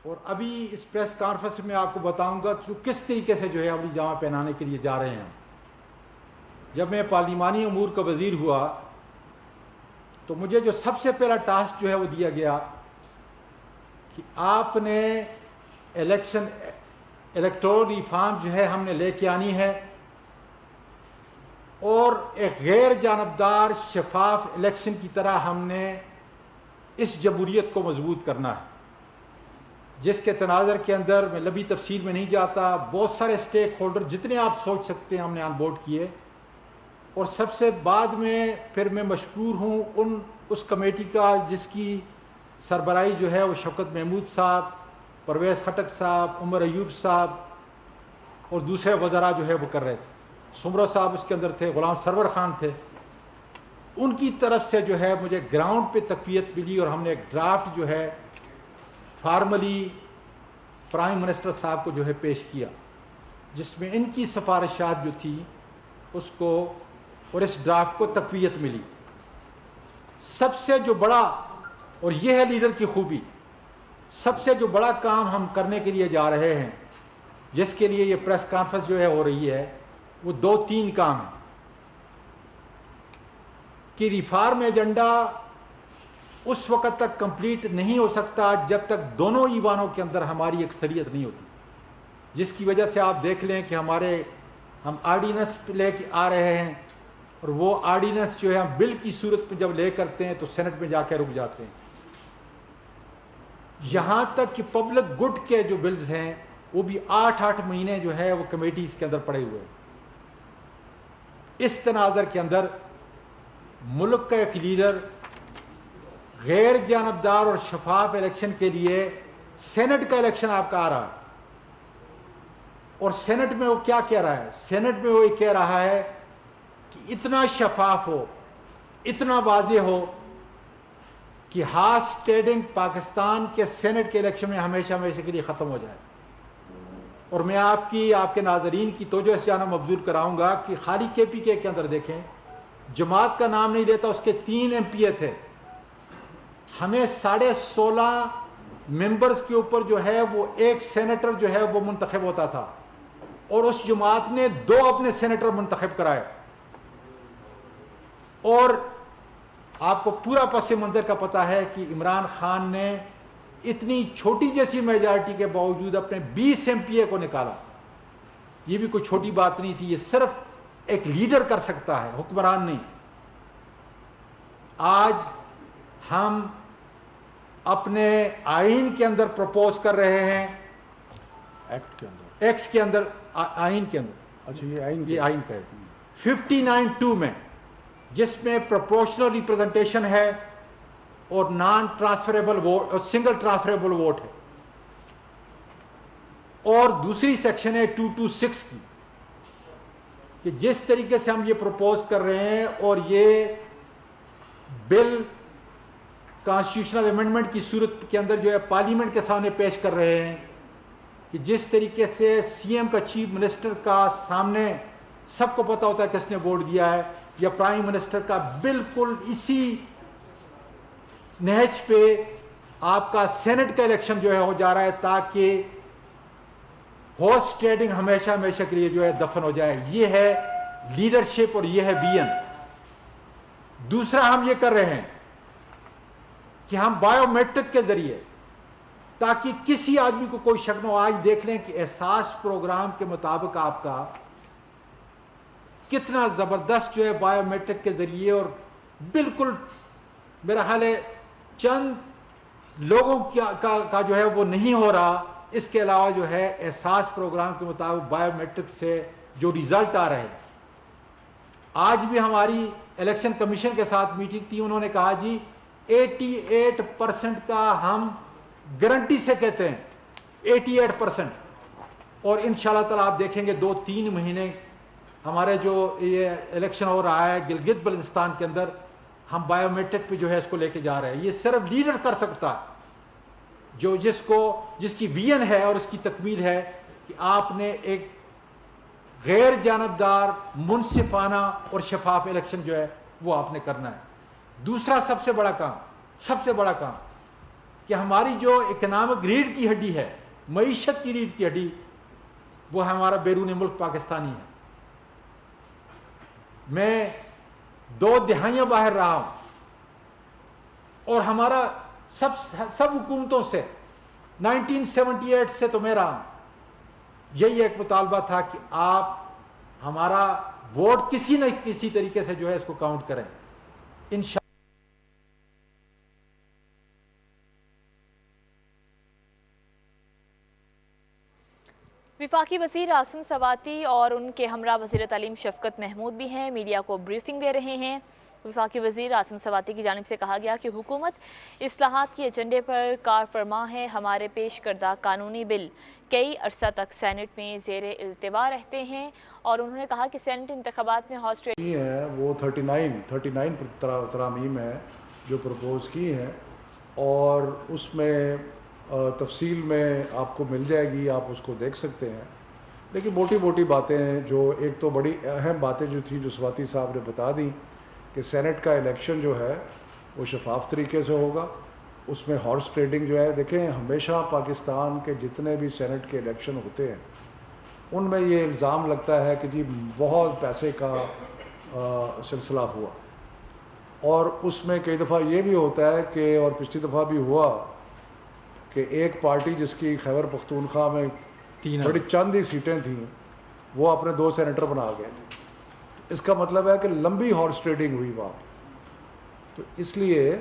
اور ابھی اس press conference میں آپ کو بتاؤں گا کہ کس طریقے سے جو ہے عملی جامہ پہنانے کے لیے جا رہے ہیں. جب میں پارلیمانی امور کا وزیر ہوا تو مجھے جو سب سے پہلا ٹاسک جو ہے وہ دیا گیا کہ آپ نے الیکٹورل ریفارم جو ہے ہم نے لے کے آنی ہے اور ایک غیر جانبدار شفاف الیکشن کی طرح ہم نے اس جمہوریت کو مضبوط کرنا ہے، جس کے تناظر کے اندر میں لمبی تفصیل میں نہیں جاتا. بہت سارے اسٹیک ہولڈر جتنے آپ سوچ سکتے ہیں ہم نے آن بورڈ کیے، اور سب سے بعد میں پھر میں مشکور ہوں اس کمیٹی کا جس کی سربراہی جو ہے وہ شوکت محمود صاحب، پرویز خٹک صاحب، عمر ایوب صاحب اور دوسرے وزراء جو ہے وہ کر رہے تھے. سمرو صاحب اس کے اندر تھے، غلام سرور خان تھے. ان کی طرف سے جو ہے مجھے گراؤنڈ پہ تقویت ملی اور ہم نے ایک ڈرافٹ جو ہے فارملی پرائم منسٹر صاحب کو جو ہے پیش کیا، جس میں ان کی سفارشات جو تھی اس کو اور اس ڈرافٹ کو تقویت ملی. سب سے جو بڑا، اور یہ ہے لیڈر کی خوبی، سب سے جو بڑا کام ہم کرنے کے لیے جا رہے ہیں، جس کے لیے یہ پریس کانفرنس جو ہے ہو رہی ہے، وہ 2-3 کام ہیں. کہ ریفارم ایجنڈا اس وقت تک کمپلیٹ نہیں ہو سکتا جب تک دونوں ایوانوں کے اندر ہماری اکثریت نہیں ہوتی، جس کی وجہ سے آپ دیکھ لیں کہ ہم آرڈیننس لے کے آ رہے ہیں اور وہ آرڈیننس جو ہے ہم بل کی صورت میں جب لے کرتے ہیں تو سینٹ میں جا کے رک جاتے ہیں. یہاں تک کہ پبلک گڈ کے جو بلز ہیں وہ بھی 8 مہینے جو ہے وہ کمیٹیز کے اندر پڑے ہوئے ہیں. اس تناظر کے اندر ملک کا ایک لیڈر غیر جانبدار اور شفاف الیکشن کے لیے سینٹ کا الیکشن آپ کا آ رہا ہے، اور سینٹ میں وہ کیا کہہ رہا ہے؟ سینٹ میں وہ یہ کہہ رہا ہے کہ اتنا شفاف ہو، اتنا واضح ہو کہ ہارس ٹریڈنگ پاکستان کے سینٹ کے الیکشن میں ہمیشہ کے لیے ختم ہو جائے. اور میں آپ کے ناظرین کی توجہ اس جانب مبذول کراؤں گا کہ خالی کے پی کے اندر دیکھیں، جماعت کا نام نہیں لیتا، اس کے 3 MP تھے. ہمیں 16.5 ممبرز کے اوپر جو ہے وہ ایک سینیٹر جو ہے وہ منتخب ہوتا تھا، اور اس جماعت نے 2 اپنے سینیٹر منتخب کرائے. اور آپ کو پورا پس منظر کا پتہ ہے کہ عمران خان نے اتنی چھوٹی جیسی میجارٹی کے باوجود اپنے 20 MP کو نکالا. یہ بھی کوئی چھوٹی بات نہیں تھی، یہ صرف ایک لیڈر کر سکتا ہے، حکمران نہیں. آج ہم اپنے آئین کے اندر پروپوز کر رہے ہیں، ایکٹ کے اندر آئین کے اندر، اچھا یہ آئین کا ہے 59(2) میں، جس میں پروپورشنل ریپرزنٹیشن ہے اور نان ٹرانسفریبل ووٹ اور سنگل ٹرانسفریبل ووٹ ہے. اور دوسری سیکشن ہے 226 کی، کہ جس طریقے سے ہم یہ پروپوز کر رہے ہیں اور یہ بل کانسٹیٹیوشنل امینڈمنٹ کی صورت کے اندر جو ہے پارلیمنٹ کے سامنے پیش کر رہے ہیں، کہ جس طریقے سے CM کا چیف منسٹر کا سامنے سب کو پتہ ہوتا ہے کس نے ووٹ دیا ہے، یا پرائم منسٹر کا بالکل اسی نہج پہ آپ کا سینٹ کا الیکشن جو ہے ہو جا رہا ہے، تاکہ ہارس ٹریڈنگ ہمیشہ کے لیے جو ہے دفن ہو جائے. یہ ہے لیڈرشپ اور یہ ہے ویژن. دوسرا ہم یہ کر رہے ہیں کہ ہم بایو میٹرک کے ذریعے، تاکہ کسی آدمی کو کوئی شک نہ ہو. آج دیکھ لیں کہ احساس پروگرام کے مطابق آپ کا کتنا زبردست جو ہے بایو میٹرک کے ذریعے، اور بالکل میرا خیال ہے چند لوگوں کا جو ہے وہ نہیں ہو رہا. اس کے علاوہ جو ہے احساس پروگرام کے مطابق بایو میٹرک سے جو ریزلٹ آ رہے ہیں. آج بھی ہماری الیکشن کمیشن کے ساتھ میٹنگ تھی، انہوں نے کہا جی 88% کا ہم گارنٹی سے کہتے ہیں، 88%. اور انشاءاللہ تعالی آپ دیکھیں گے 2-3 مہینے ہمارے جو یہ الیکشن ہو رہا ہے گلگت بلتستان کے اندر، ہم بایو میٹرک پہ جو ہے اس کو لے کے جا رہے ہیں. یہ صرف لیڈر کر سکتا ہے، جس کی ویژن ہے اور اس کی تکمیل ہے کہ آپ نے ایک غیر جانبدار، منصفانہ اور شفاف الیکشن جو ہے وہ آپ نے کرنا ہے. دوسرا سب سے بڑا کام کہ ہماری جو اکنامک ریڑھ کی ہڈی ہے، معیشت کی ریڑھ کی ہڈی، وہ ہمارا بیرون ملک پاکستانی ہے. میں 2 دہائیاں باہر رہا ہوں اور ہمارا سب حکومتوں سے 1978 سے تو میں رہا ہوں، یہی ایک مطالبہ تھا کہ آپ ہمارا ووٹ کسی نہ کسی طریقے سے جو ہے اس کو کاؤنٹ کریں. انشاءاللہ وفاقی وزیر عاصم سواتی اور ان کے ہمراہ وزیر تعلیم شفقت محمود بھی ہیں، میڈیا کو بریفنگ دے رہے ہیں. وفاقی وزیر عاصم سواتی کی جانب سے کہا گیا کہ حکومت اصلاحات کے ایجنڈے پر کار فرما ہے. ہمارے پیش کردہ قانونی بل کئی عرصہ تک سینٹ میں زیر التوا رہتے ہیں، اور انہوں نے کہا کہ سینٹ انتخابات میں ہارس ٹریڈنگ ہے وہ 39 ترامیم ہیں جو پرپوز کی ہیں، اور اس میں تفصیل میں آپ کو مل جائے گی، آپ اس کو دیکھ سکتے ہیں. لیکن موٹی موٹی باتیں ہیں، جو ایک تو بڑی اہم باتیں جو تھی جو سواتی صاحب نے بتا دی کہ سینٹ کا الیکشن جو ہے وہ شفاف طریقے سے ہوگا. اس میں ہارس ٹریڈنگ جو ہے، دیکھیں ہمیشہ پاکستان کے جتنے بھی سینٹ کے الیکشن ہوتے ہیں ان میں یہ الزام لگتا ہے کہ جی بہت پیسے کا سلسلہ ہوا، اور اس میں کئی دفعہ یہ بھی ہوتا ہے کہ، اور پچھلی دفعہ بھی ہوا کہ ایک پارٹی جس کی خیبر پختونخوا میں بڑی چند ہی سیٹیں تھیں وہ اپنے 2 سینیٹر بنا گئے. اس کا مطلب ہے کہ لمبی ہارس ٹریڈنگ ہوئی وہاں. تو اس لیے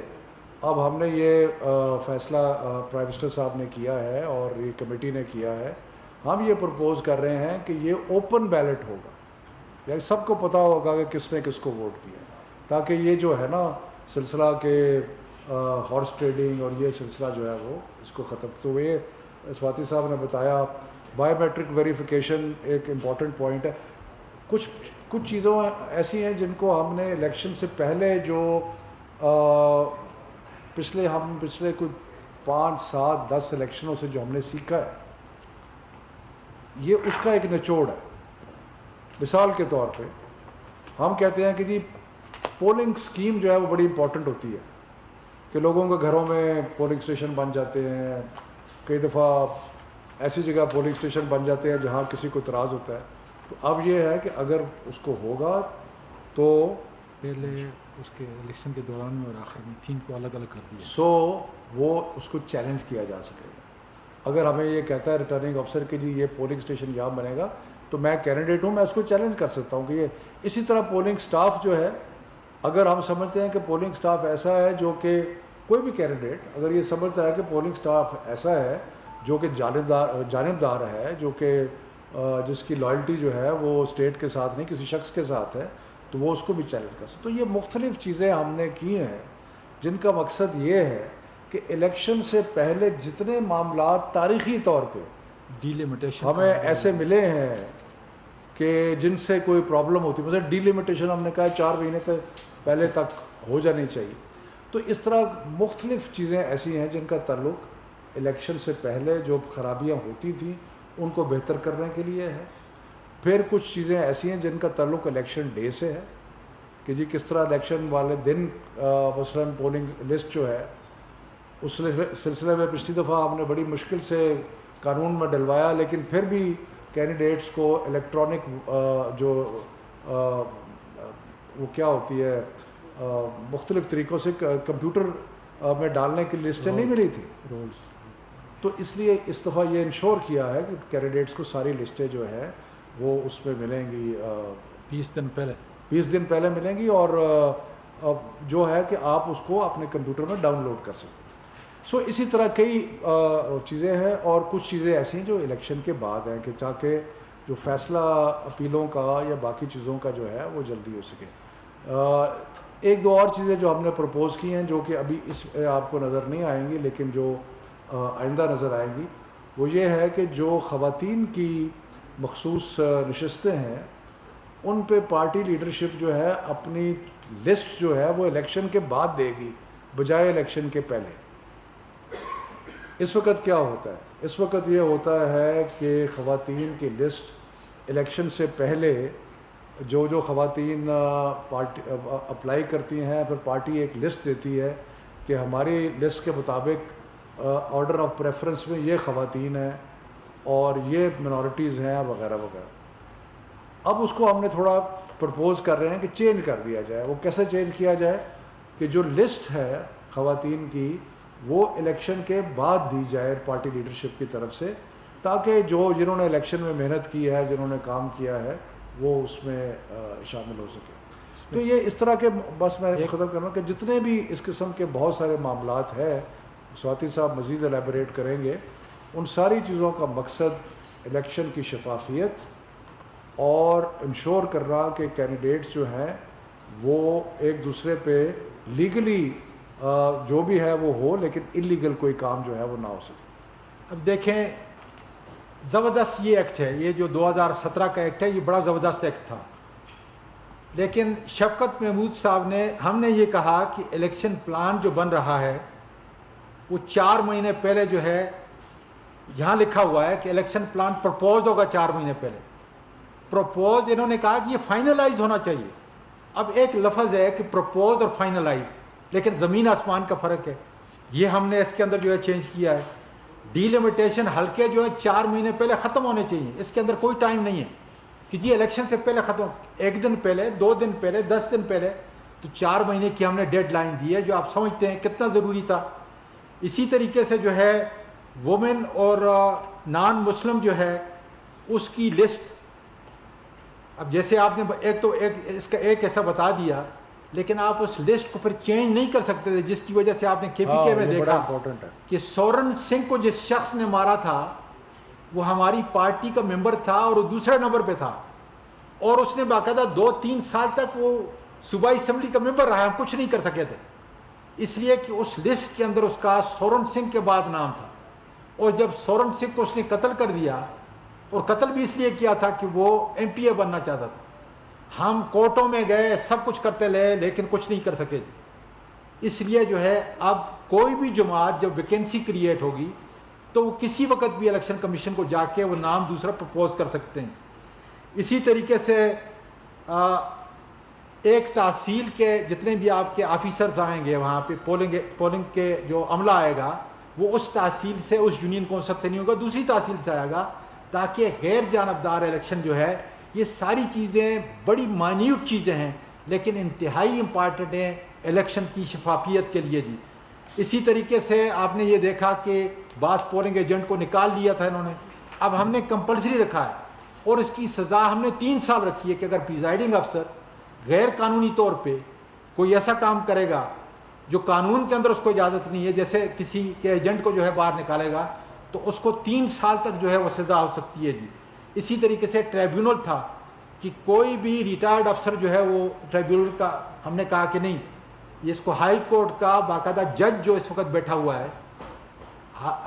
اب ہم نے یہ فیصلہ پرائم منسٹر صاحب نے کیا ہے اور یہ کمیٹی نے کیا ہے. ہم یہ پرپوز کر رہے ہیں کہ یہ اوپن بیلٹ ہوگا، یعنی سب کو پتہ ہوگا کہ کس نے کس کو ووٹ دیا، تاکہ یہ جو ہے نا سلسلہ کہ ہارس ٹریڈنگ اور یہ سلسلہ جو ہے وہ اس کو ختم. تو یہ سواتی صاحب نے بتایا. بایو میٹرک ویریفیکیشن ایک امپورٹنٹ پوائنٹ ہے. کچھ چیزوں ایسی ہیں جن کو ہم نے الیکشن سے پہلے جو پچھلے کوئی 5 7 10 الیکشنوں سے جو ہم نے سیکھا ہے، یہ اس کا ایک نچوڑ ہے. مثال کے طور پہ ہم کہتے ہیں کہ جی پولنگ سکیم جو ہے وہ بڑی امپورٹنٹ ہوتی ہے، کہ لوگوں کے گھروں میں پولنگ اسٹیشن بن جاتے ہیں. کئی دفعہ ایسی جگہ پولنگ اسٹیشن بن جاتے ہیں جہاں کسی کو اعتراض ہوتا ہے. تو اب یہ ہے کہ اگر اس کو ہوگا تو پہلے اس کے الیکشن کے دوران میں اور آخر میں 3 کو الگ الگ کر دیا، وہ اس کو چیلنج کیا جا سکے گا. اگر ہمیں یہ کہتا ہے ریٹرننگ افسر کہ جی یہ پولنگ اسٹیشن یہاں بنے گا، تو میں کینڈیڈیٹ ہوں، میں اس کو چیلنج کر سکتا ہوں کہ یہ. اسی طرح پولنگ سٹاف جو ہے، اگر ہم سمجھتے ہیں کہ پولنگ سٹاف ایسا ہے جو کہ کوئی بھی کینڈیڈیٹ اگر یہ سمجھتا ہے کہ پولنگ سٹاف ایسا ہے جو کہ جانبدار ہے، جو کہ جس کی لائلٹی جو ہے وہ اسٹیٹ کے ساتھ نہیں کسی شخص کے ساتھ ہے، تو وہ اس کو بھی چیلنج کر سکتے. تو یہ مختلف چیزیں ہم نے کی ہیں جن کا مقصد یہ ہے کہ الیکشن سے پہلے جتنے معاملات تاریخی طور پہ ڈیلیمیٹیشن ہمیں ایسے ملے ہیں کہ جن سے کوئی پرابلم ہوتی ہے، مثلا ڈیلیمیٹیشن ہم نے کہا 4 مہینے پہلے تک ہو جانی چاہیے. تو اس طرح مختلف چیزیں ایسی ہیں جن کا تعلق الیکشن سے پہلے جو خرابیاں ہوتی تھیں ان کو بہتر کرنے کے لیے ہے. پھر کچھ چیزیں ایسی ہیں جن کا تعلق الیکشن ڈے سے ہے، کہ جی کس طرح الیکشن والے دن مثلا پولنگ لسٹ جو ہے اس سلسلے میں پچھلی دفعہ ہم نے بڑی مشکل سے قانون میں ڈلوایا، لیکن پھر بھی کینڈیڈیٹس کو الیکٹرانک جو وہ کیا ہوتی ہے مختلف طریقوں سے کمپیوٹر میں ڈالنے کی لسٹیں نہیں ملی تھی رولز. تو اس لیے اس دفعہ یہ انشور کیا ہے کہ کینڈیڈیٹس کو ساری لسٹیں جو ہے وہ اس میں ملیں گی 20 دن پہلے ملیں گی، اور جو ہے کہ آپ اس کو اپنے کمپیوٹر میں ڈاؤن لوڈ کر سکتے ہیں. اسی طرح کئی چیزیں ہیں، اور کچھ چیزیں ایسی ہیں جو الیکشن کے بعد ہیں کہ تاکہ جو فیصلہ اپیلوں کا یا باقی چیزوں کا جو ہے وہ جلدی ہو سکے. 1-2 اور چیزیں جو ہم نے پرپوز کی ہیں جو کہ ابھی اس آپ کو نظر نہیں آئیں گی لیکن جو آئندہ نظر آئیں گی، وہ یہ ہے کہ جو خواتین کی مخصوص نشستیں ہیں ان پہ پارٹی لیڈرشپ جو ہے اپنی لسٹ جو ہے وہ الیکشن کے بعد دے گی بجائے الیکشن کے پہلے. اس وقت کیا ہوتا ہے؟ اس وقت یہ ہوتا ہے کہ خواتین کی لسٹ الیکشن سے پہلے جو خواتین اپلائی کرتی ہیں، پھر پارٹی ایک لسٹ دیتی ہے کہ ہماری لسٹ کے مطابق آرڈر آف پریفرنس میں یہ خواتین ہیں اور یہ منورٹیز ہیں وغیرہ وغیرہ. اب اس کو ہم نے تھوڑا پرپوز کر رہے ہیں کہ چینج کر دیا جائے. وہ کیسے چینج کیا جائے کہ جو لسٹ ہے خواتین کی وہ الیکشن کے بعد دی جائے پارٹی لیڈرشپ کی طرف سے, تاکہ جنہوں نے الیکشن میں محنت کی ہے, جنہوں نے کام کیا ہے, وہ اس میں شامل ہو سکے. تو یہ اس طرح کے بس میں ختم کرنا کہ جتنے بھی اس قسم کے بہت سارے معاملات ہیں, سواتی صاحب مزید الیبوریٹ کریں گے, ان ساری چیزوں کا مقصد الیکشن کی شفافیت اور انشور کرنا کہ کینڈیڈیٹس جو ہیں وہ ایک دوسرے پہ لیگلی جو بھی ہے وہ ہو, لیکن انلیگل کوئی کام جو ہے وہ نہ ہو سکے. اب دیکھیں, زبردست یہ ایکٹ ہے, یہ جو 2017 کا ایکٹ ہے, یہ بڑا زبردست ایکٹ تھا. لیکن شفقت محمود صاحب نے, ہم نے یہ کہا کہ الیکشن پلان جو بن رہا ہے وہ 4 مہینے پہلے جو ہے, یہاں لکھا ہوا ہے کہ الیکشن پلان پرپوز ہوگا 4 مہینے پہلے. پرپوز انہوں نے کہا کہ یہ فائنلائز ہونا چاہیے. اب ایک لفظ ہے کہ پرپوز اور فائنلائز, لیکن زمین آسمان کا فرق ہے. یہ ہم نے اس کے اندر جو ہے چینج کیا ہے. ڈیلیمیٹیشن حلقے جو ہے 4 مہینے پہلے ختم ہونے چاہیے. اس کے اندر کوئی ٹائم نہیں ہے کہ جی الیکشن سے پہلے ختم, 1 دن پہلے, 2 دن پہلے, 10 دن پہلے. تو 4 مہینے کی ہم نے ڈیڈ لائن دی ہے, جو آپ سمجھتے ہیں کتنا ضروری تھا. اسی طریقے سے جو ہے وومن اور نان مسلم جو ہے اس کی لسٹ, اب جیسے آپ نے اس کا ایک ایسا بتا دیا, لیکن آپ اس لسٹ کو پھر چینج نہیں کر سکتے تھے, جس کی وجہ سے آپ نے کے پی کے میں دیکھا کہ سورن سنگھ کو جس شخص نے مارا تھا وہ ہماری پارٹی کا ممبر تھا اور وہ دوسرے نمبر پہ تھا, اور اس نے باقاعدہ 2-3 سال تک وہ صوبائی اسمبلی کا ممبر رہا. ہم کچھ نہیں کر سکے تھے, اس لیے کہ اس لسٹ کے اندر اس کا سورن سنگھ کے بعد نام تھا. اور جب سورن سنگھ کو اس نے قتل کر دیا, اور قتل بھی اس لیے کیا تھا کہ وہ ایم پی اے بننا چاہتا تھا, ہم کورٹوں میں گئے, سب کچھ کرتے رہے, لیکن کچھ نہیں کر سکے. اس لیے جو ہے اب کوئی بھی جماعت جب ویکینسی کریٹ ہوگی تو وہ کسی وقت بھی الیکشن کمیشن کو جا کے وہ نام دوسرا پرپوز کر سکتے ہیں. اسی طریقے سے ایک تحصیل کے جتنے بھی آپ کے آفیسرز آئیں گے وہاں پہ پولنگ کے جو عملہ آئے گا وہ اس تحصیل سے, اس یونین کونسل سے نہیں ہوگا, دوسری تحصیل سے آئے گا, تاکہ غیر جانبدار الیکشن جو ہے. یہ ساری چیزیں بڑی مائنیوٹ چیزیں ہیں, لیکن انتہائی امپارٹنٹ ہیں الیکشن کی شفافیت کے لیے جی. اسی طریقے سے آپ نے یہ دیکھا کہ بعض پولنگ ایجنٹ کو نکال دیا تھا انہوں نے, اب ہم نے کمپلسری رکھا ہے, اور اس کی سزا ہم نے 3 سال رکھی ہے کہ اگر پریزائڈنگ افسر غیر قانونی طور پہ کوئی ایسا کام کرے گا جو قانون کے اندر اس کو اجازت نہیں ہے, جیسے کسی کے ایجنٹ کو جو ہے باہر نکالے گا, تو اس کو 3 سال تک جو ہے وہ سزا ہو سکتی ہے جی. اسی طریقے سے ٹریبیونل تھا کہ کوئی بھی ریٹائرڈ افسر جو ہے وہ ٹریبیونل کا, ہم نے کہا کہ نہیں, یہ اس کو ہائی کورٹ کا باقاعدہ جج جو اس وقت بیٹھا ہوا ہے,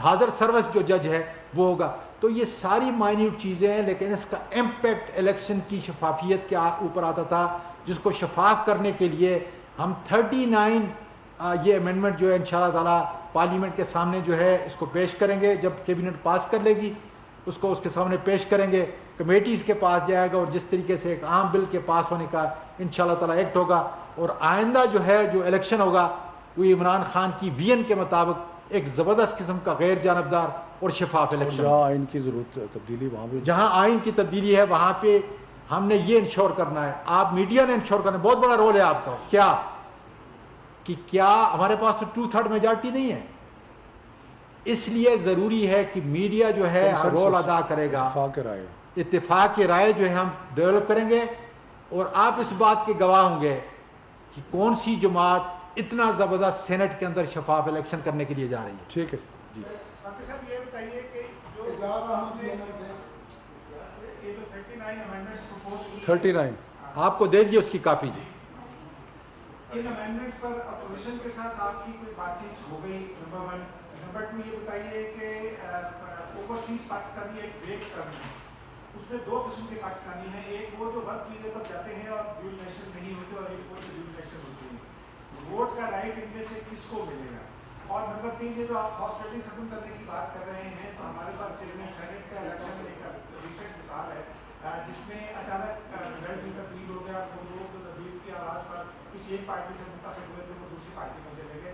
حاضر سروس جو جج ہے وہ ہوگا. تو یہ ساری مائنیوٹ چیزیں ہیں, لیکن اس کا امپیکٹ الیکشن کی شفافیت کے اوپر آتا تھا, جس کو شفاف کرنے کے لیے ہم 39 یہ امینڈمنٹ جو ہے انشاءاللہ تعالی پارلیمنٹ کے سامنے جو ہے اس کو پیش کریں گے. جب کیبنٹ پاس کر لے گی اس کو اس کے سامنے پیش کریں گے, کمیٹیز کے پاس جائے گا, اور جس طریقے سے ایک عام بل کے پاس ہونے کا انشاءاللہ تعالی ایکٹ ہوگا. اور آئندہ جو ہے جو الیکشن ہوگا وہ عمران خان کی وین کے مطابق ایک زبردست قسم کا غیر جانبدار اور شفاف الیکشن. جہاں آئین کی ضرورت تبدیلی, وہاں بھی جہاں آئین کی تبدیلی ہے وہاں پہ ہم نے یہ انشور کرنا ہے. آپ میڈیا نے انشور کرنا ہے, بہت بڑا رول ہے آپ کا. کیا ہمارے پاس تو 2/3 میجارٹی نہیں ہے, اس لیے ضروری ہے کہ میڈیا جو ہے رول ادا کرے گا. اتفاق کی رائے جو ہے ہم ڈیولپ کریں گے, اور آپ اس بات کے گواہ ہوں گے کہ کون سی جماعت اتنا زبردست سینٹ کے اندر شفاف الیکشن کرنے کے لیے جا رہی ہے. ٹھیک ہے جی. صاحب یہ بتائیے کہ جو 39 آپ کو دے دیجیے اس کی کاپی جی. ان امینڈمنٹس پر اپوزیشن کے ساتھ آپ کی کوئی بات چیت ہو گئی؟ نمبر 1. نمبر 2 یہ بتائیے کہ اوورسیز پاکستانی ایک بریک ٹرم ہے, اس میں 2 قسم کے پاکستانی ہیں, ایک وہ جو ورک ویزے پر جاتے ہیں اور ڈیول نیشنل نہیں ہوتے, اور ایک وہ جو ڈیول نیشنل ہوتے ہیں. ووٹ کا رائٹ ان میں سے کس کو ملے گا؟ اور نمبر 3 یہ جو آپ ہاؤس ٹیبلنگ ختم کرنے کی بات کر رہے ہیں, تو ہمارے پاس چیئرمین سینٹ کا الیکشن ایک ریسنٹ مثال ہے جس میں اچانک رزلٹ میں تبدیل ہو گیا. وہ لوگ تبدیل کی آواز پر کسی ایک پارٹی سے منتخب ہوئے تھے وہ دوسری پارٹی میں چلے گئے.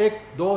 1, 2,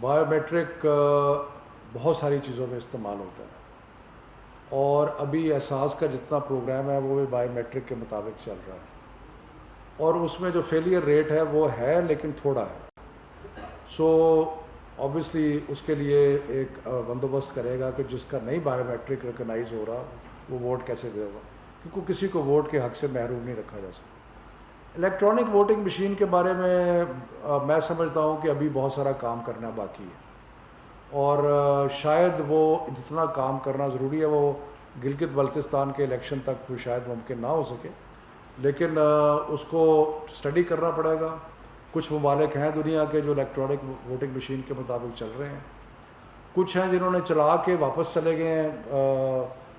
بایومیٹرک بہت ساری چیزوں میں استعمال ہوتا ہے، اور ابھی احساس کا جتنا پروگرام ہے وہ بھی بایومیٹرک کے مطابق چل رہا ہے، اور اس میں جو فیلئر ریٹ ہے وہ ہے لیکن تھوڑا ہے. سو آبویسلی اس کے لیے ایک بندوبست کرے گا کہ جس کا نہیں بایومیٹرک ریکگنائز ہو رہا وہ ووٹ کیسے دے گا، کیونکہ کسی کو ووٹ کے حق سے محروم نہیں رکھا جا سکتا. الیکٹرانک ووٹنگ مشین کے بارے میں سمجھتا ہوں کہ ابھی بہت سارا کام کرنا باقی ہے، اور شاید وہ جتنا کام کرنا ضروری ہے وہ گلگت بلتستان کے الیکشن تک وہ شاید ممکن نہ ہو سکے، لیکن اس کو اسٹڈی کرنا پڑے گا. کچھ ممالک ہیں دنیا کے جو الیکٹرانک ووٹنگ مشین کے مطابق چل رہے ہیں، کچھ ہیں جنہوں نے چلا کے واپس چلے گئے ہیں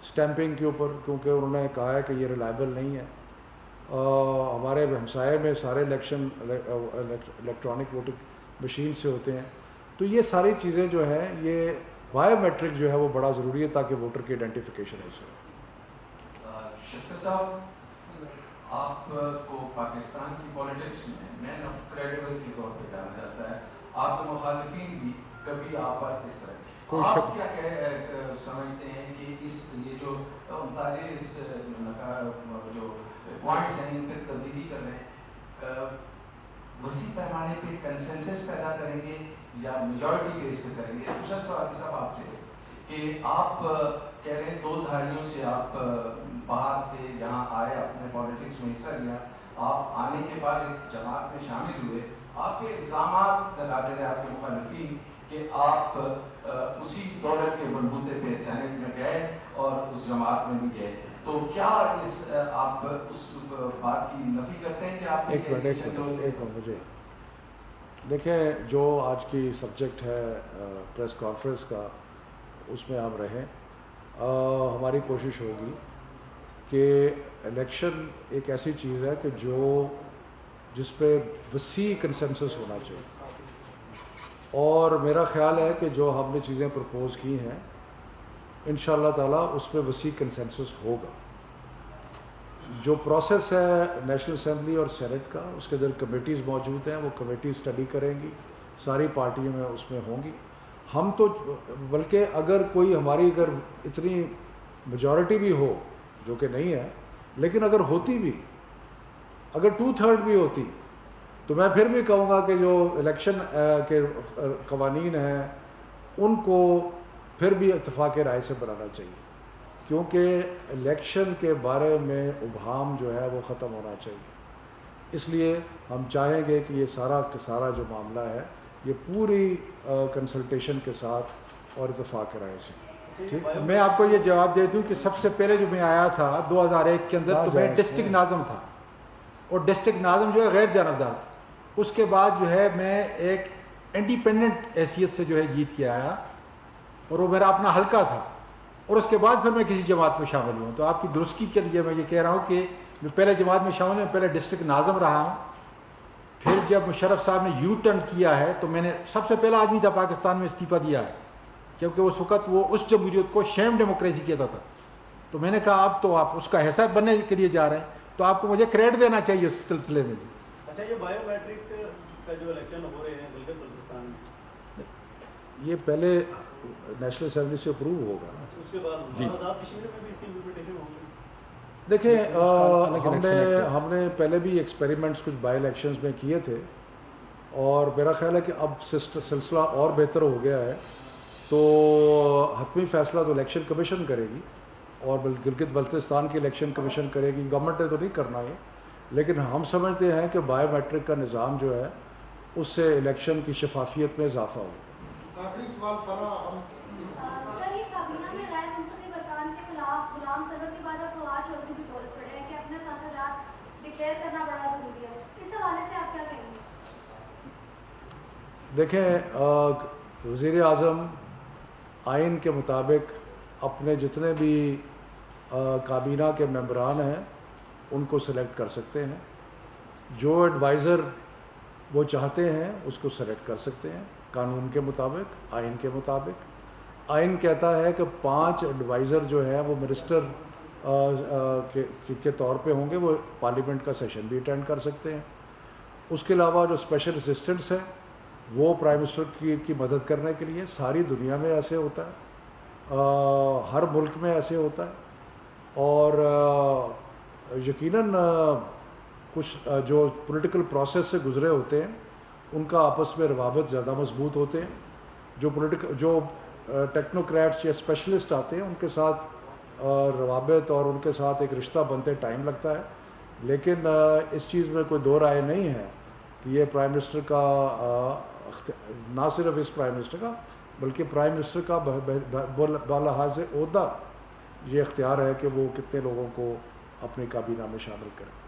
اسٹیمپنگ کے اوپر، کیونکہ انہوں نے کہا ہے کہ یہ ریلائبل نہیں ہے. ہمارے ہمسائے میں سارے الیکشن الیکٹرانک ووٹنگ مشین سے ہوتے ہیں. تو یہ ساری چیزیں جو ہیں یہ بایو میٹرک جو ہے وہ بڑا ضروری ہے تاکہ ووٹر کی آئیڈینٹیفیکیشن ہو سکے. شفقت صاحب، آپ کو پاکستان کی پولیٹکس میں مین آف کریڈیبل کے طور پہ جانا جاتا ہے. آپ کے مخالفین بھی کبھی آپ پر اس طرح آپ کیا سمجھتے ہیں کہ یہ جو 39 جو پوائنٹس ہیں ان پہ تبدیلی کر رہے ہیں، وسیع پیمانے پہ کنسنسس پیدا کریں گے یا میجورٹی بیس پہ کریں گے؟ دوسرا سوال صاحب آپ سے کہ آپ کہہ رہے ہیں 2 دہائیوں سے آپ باہر تھے، یہاں آئے، اپنے پالیٹکس میں حصہ لیا، آپ آنے کے بعد ایک جماعت میں شامل ہوئے، آپ کے الزامات لگاتے رہے آپ کے مخالفین کہ آپ اسی دولت کے بلبوتے پہ سینٹ میں گئے اور اس جماعت میں بھی گئے. تو کیا آپ اس بات کی نفی کرتے ہیں کہ آپ ایک منٹ مجھے دیکھیں، جو آج کی سبجیکٹ ہے پریس کانفرنس کا، اس میں ہم رہیں. ہماری کوشش ہوگی کہ الیکشن ایک ایسی چیز ہے کہ جس پہ وسیع کنسنسس ہونا چاہیے، اور میرا خیال ہے کہ جو ہم نے چیزیں پرپوز کی ہیں انشاءاللہ تعالیٰ اس پہ وسیع کنسنسس ہوگا. جو پروسیس ہے نیشنل اسمبلی اور سینٹ کا، اس کے اندر کمیٹیز موجود ہیں، وہ کمیٹی اسٹڈی کریں گی، ساری پارٹیوں میں اس میں ہوں گی. ہم تو بلکہ اگر اگر اتنی میجورٹی بھی ہو، جو کہ نہیں ہے، لیکن اگر ہوتی بھی، اگر 2/3 بھی ہوتی، تو میں پھر بھی کہوں گا کہ جو الیکشن کے قوانین ہیں ان کو پھر بھی اتفاق رائے سے بنانا چاہیے، کیونکہ الیکشن کے بارے میں ابہام جو ہے وہ ختم ہونا چاہیے. اس لیے ہم چاہیں گے کہ یہ سارا جو معاملہ ہے یہ پوری کنسلٹیشن کے ساتھ اور اتفاق رائے سے. ٹھیک، میں آپ کو یہ جواب دے دوں کہ سب سے پہلے جو میں آیا تھا 2001 کے اندر، تو میں ڈسٹرکٹ ناظم تھا، اور ڈسٹرکٹ ناظم جو ہے غیر جانبدار تھا. اس کے بعد جو ہے میں ایک انڈیپینڈنٹ حیثیت سے جو ہے جیت کے آیا، اور وہ میرا اپنا حلقہ تھا، اور اس کے بعد پھر میں کسی جماعت میں شامل ہوں. تو آپ کی درستگی کے لیے میں یہ کہہ رہا ہوں کہ میں پہلے جماعت میں شامل ہوں، پہلے ڈسٹرکٹ ناظم رہا ہوں. پھر جب مشرف صاحب نے یو ٹرن کیا ہے تو میں نے سب سے پہلا آدمی تھا پاکستان میں استعفیٰ دیا ہے، کیونکہ اس وقت وہ اس جمہوریت کو شیم ڈیموکریسی کہتا تھا. تو میں نے کہا اب تو آپ اس کا حصہ بننے کے لیے جا رہے ہیں، تو آپ کو مجھے کریڈٹ دینا چاہیے اس سلسلے میں بھی. اچھا، یہ بایو میٹرک کا جو الیکشن ہو رہے ہیں گلگت بلتستان میں، یہ پہلے نیشنل اسمبلی سے اپروو ہوگا، اس کے بعد آزاد کشمیر میں بھی اس کی امپلیمنٹیشن ہوگی. دیکھیں، ہم نے پہلے بھی ایکسپیریمنٹس کچھ بائی الیکشنز میں کیے تھے، اور میرا خیال ہے کہ اب سلسلہ اور بہتر ہو گیا ہے. تو حتمی فیصلہ تو الیکشن کمیشن کرے گی، اور گلگت بلتستان کی الیکشن کمیشن کرے گی. گورنمنٹ نے تو نہیں کرنا ہے، لیکن ہم سمجھتے ہیں کہ بایو میٹرک کا نظام جو ہے اس سے الیکشن کی شفافیت میں اضافہ ہو. آخری سوال فرا سر، یہ کابینہ میں غیر منتخب ارکان کے خلاف غلام سرور کے بعد اب فواد چودھری بھی بول پڑے ہیں کہ اپنے سیاست ڈکلیئر کرنا بڑا ضروری ہے. اس حوالے سے آپ کیا کہیں گے؟ دیکھیں، وزیر اعظم آئین کے مطابق اپنے جتنے بھی کابینہ کے ممبران ہیں ان کو سلیکٹ کر سکتے ہیں. جو ایڈوائزر وہ چاہتے ہیں اس کو سلیکٹ کر سکتے ہیں قانون کے مطابق، آئین کے مطابق. آئین کہتا ہے کہ 5 ایڈوائزر جو ہیں وہ منسٹر کے طور پہ ہوں گے، وہ پارلیمنٹ کا سیشن بھی اٹینڈ کر سکتے ہیں. اس کے علاوہ جو اسپیشل اسسٹنٹس ہیں وہ پرائم منسٹر کی مدد کرنے کے لیے. ساری دنیا میں ایسے ہوتا ہے, ہر ملک میں ایسے ہوتا ہے, اور یقیناً کچھ جو پولیٹیکل پروسیس سے گزرے ہوتے ہیں ان کا آپس میں روابط زیادہ مضبوط ہوتے ہیں. جو ٹیکنوکریٹس یا اسپیشلسٹ آتے ہیں ان کے ساتھ روابط اور ان کے ساتھ ایک رشتہ بنتے ٹائم لگتا ہے, لیکن اس چیز میں کوئی دو رائے نہیں ہے کہ یہ پرائم منسٹر کا, نہ صرف اس پرائم منسٹر کا بلکہ پرائم منسٹر کا بلحاظ عہدہ یہ اختیار ہے کہ وہ کتنے لوگوں کو اپنی کابینہ میں شامل کریں.